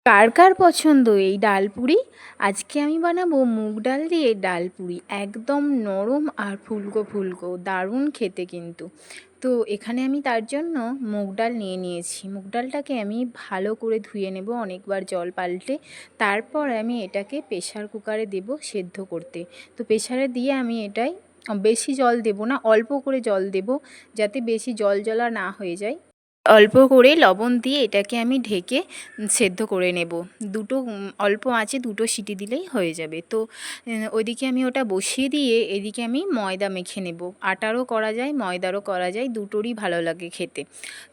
কার কার পছন্দ এই ডালপুরি? আজকে আমি বানাবো মুগ ডাল দিয়ে ডালপুরি। একদম নরম আর ফুলকো ফুলকো, দারুণ খেতে কিন্তু। তো এখানে আমি তার জন্য মুগ ডাল নিয়ে নিয়েছি। মুগ ডালটাকে আমি ভালো করে ধুয়ে নেব অনেকবার জল পাল্টে। তারপর আমি এটাকে প্রেশার কুকারে দেব সেদ্ধ করতে। তো প্রেশারে দিয়ে আমি এটাই বেশি জল দেব না, অল্প করে জল দেব, যাতে বেশি জল জ্বলা না হয়ে যায়। অল্প করে লবণ দিয়ে এটাকে আমি ঢেকে সেদ্ধ করে নেব। অল্প আঁচে 2 সিটি দিলেই হয়ে যাবে। তো ওইদিকে আমি ওটা বসিয়ে দিয়ে এদিকে আমি ময়দা মেখে নেব। আটারও করা যায়, ময়দারও করা যায়, দুটোরই ভালো লাগে খেতে।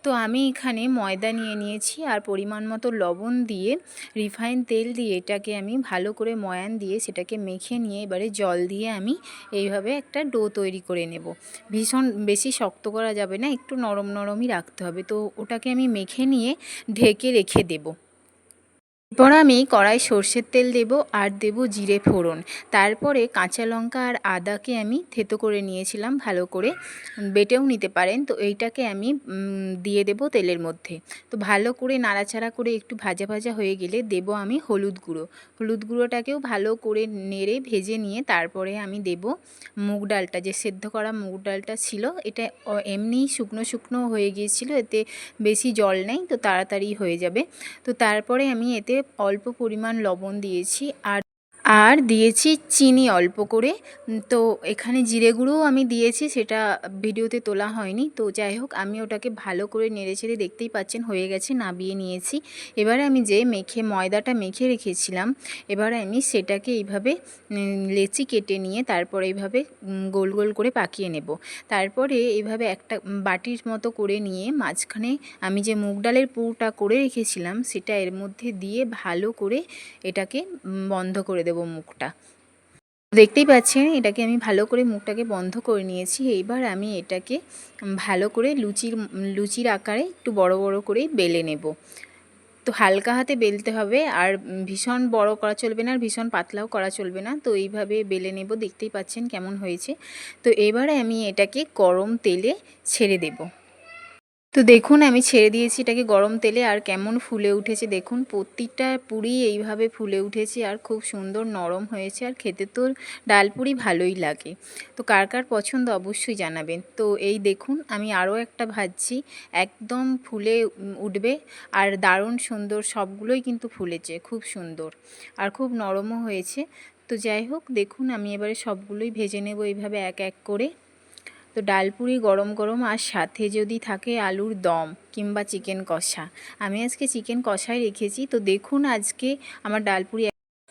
তো আমি এখানে ময়দা নিয়ে নিয়েছি আর পরিমাণ মতো লবণ দিয়ে রিফাইন তেল দিয়ে এটাকে আমি ভালো করে ময়ান দিয়ে সেটাকে মেখে নিয়ে এবারে জল দিয়ে আমি এইভাবে একটা ডো তৈরি করে নেব। ভীষণ বেশি শক্ত করা যাবে না, একটু নরম নরমই রাখতে হবে। তো ওটাকে আমি মেখে নিয়ে ঢেকে রেখে দেব। এরপর আমি কড়াই সর্ষের তেল দেব আর দেব জিরে ফোড়ন। তারপরে কাঁচা লঙ্কা আর আদাকে আমি থেতো করে নিয়েছিলাম, ভালো করে বেটেও নিতে পারেন। তো এইটাকে আমি দিয়ে দেব তেলের মধ্যে। তো ভালো করে নাড়াচাড়া করে একটু ভাজা ভাজা হয়ে গেলে দেব আমি হলুদ গুঁড়ো। হলুদ গুঁড়োটাকেও ভালো করে নেড়ে ভেজে নিয়ে তারপরে আমি দেব মুগ ডালটা, যে সেদ্ধ করা মুগ ডালটা ছিল। এটা এমনিই শুকনো শুকনো হয়ে গিয়েছিল, এতে বেশি জল নেই, তো তাড়াতাড়ি হয়ে যাবে। তো তারপরে আমি এতে অল্প পরিমাণ লবণ দিয়েছি আর দিয়েছি চিনি অল্প করে। তো এখানে জিরে গুঁড়োও আমি দিয়েছি, সেটা ভিডিওতে তোলা হয়নি। তো যাই হোক, আমি ওটাকে ভালো করে নেড়েচেড়ে, দেখতেই পাচ্ছেন হয়ে গেছে, নাবিয়ে নিয়েছি। এবারে আমি যে ময়দাটা মেখে রেখেছিলাম, এবারে আমি সেটাকে এইভাবে লেচি কেটে নিয়ে তারপরে এইভাবে গোল গোল করে পাকিয়ে নেব। তারপরে এইভাবে একটা বাটির মতো করে নিয়ে মাঝখানে আমি যে মুগ ডালের পুরটা করে রেখেছিলাম সেটা এর মধ্যে দিয়ে ভালো করে এটাকে বন্ধ করে দেব মুখটা। দেখতেই পাচ্ছেন এটাকে আমি ভালো করে মুখটাকে বন্ধ করে নিয়েছি। এইবার আমি এটাকে ভালো করে লুচির আকারে একটু বড় বড় করে বেলে নেব। তো হালকা হাতে বেলতে হবে, আর ভীষণ বড় করা চলবে না আর ভীষণ পাতলাও করা চলবে না। তো এইভাবে বেলে নেব, দেখতেই পাচ্ছেন কেমন হয়েছে। তো এবারে আমি এটাকে গরম তেলে ছেড়ে দেব। তো দেখুন আমি ছেড়ে দিয়েছি এটাকে গরম তেলে, আর কেমন ফুলে উঠেছে দেখুন। প্রতিটা পুরি এইভাবে ফুলে উঠেছে আর খুব সুন্দর নরম হয়েছে, আর খেতে তো ডালপুরি ভালোই লাগে। তো কার কার পছন্দ অবশ্যই জানাবেন। তো এই দেখুন আমি আরও একটা ভাজছি, একদম ফুলে উঠবে আর দারুণ সুন্দর, সবগুলোই কিন্তু ফুলেছে খুব সুন্দর আর খুব নরমও হয়েছে। তো যাই হোক, দেখুন আমি এবারে সবগুলোই ভেজে নেব এইভাবে এক এক করে। তো ডালপুরি গরম গরম আর সাথে যদি থাকে আলুর দম কিংবা চিকেন কষা, আমি আজকে চিকেন কষাই রেখেছি। তো দেখুন আজকে আমার ডালপুরি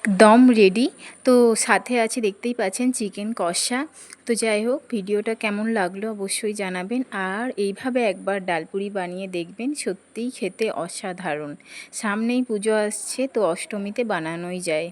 একদম রেডি। তো সাথে আছে, দেখতেই পাচ্ছেন, চিকেন কষা। তো যাই হোক, ভিডিওটা কেমন লাগলো অবশ্যই জানাবেন, আর এইভাবে একবার ডালপুরি বানিয়ে দেখবেন, সত্যিই খেতে অসাধারণ। সামনেই পুজো আসছে, তো অষ্টমীতে বানানোই যায়।